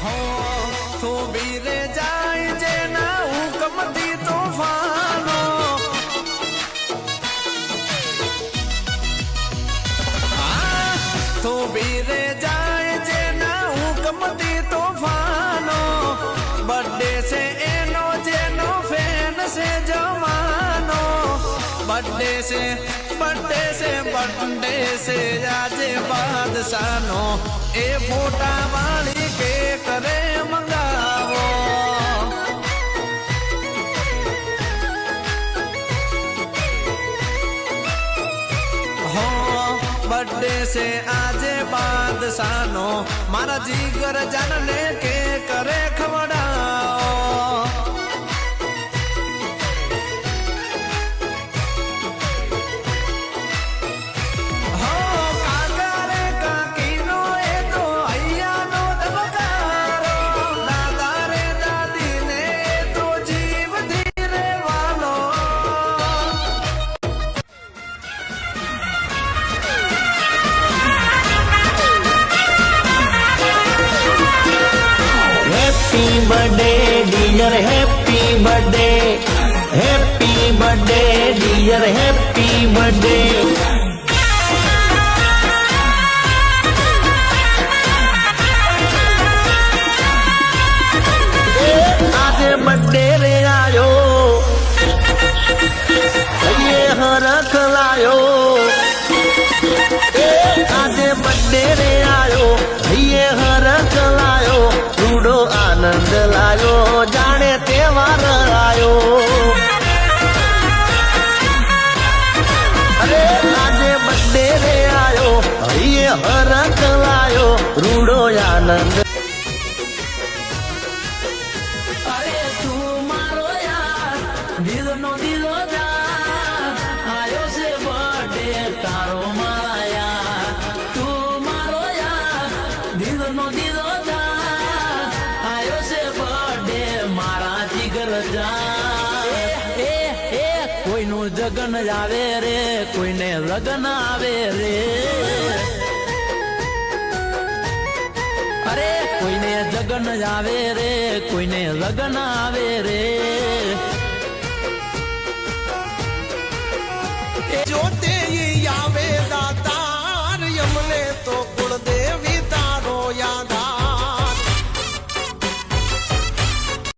हो तो बीरे जाए जेना हुकमती तूफानो तो बीरे जाए जेना हुकमती तूफानो बर्थडे से एनो जेनो फैन से जमानो बर्थडे से आज बादशानो ए फोटा वाली के करे मंगावो हो बर्थडे से आज बादशानो मारा जीगर जानने के करे खवड़ाओ Happy birthday dear, happy birthday dear, happy birthday. आज बर्थडे रे आयो ये हरख लायो आज बर्थडे रे आयो ये हरख लायो रूडो आनंद लायो जाने तहेवार आयो अरे आज बर्थडे रे आयो ये हरख लायो रूडो आनंद दिलो दिलो जा आयो से बर्थडे तारो माया तू मारो यार दिलो जा आयो से बर्थडे मारा जिगर जा कोई नु जगन आवे रे कोई ने लगन आवे रे अरे कोई ने जगन आवे रे कोई ने लगन आवे रे जोते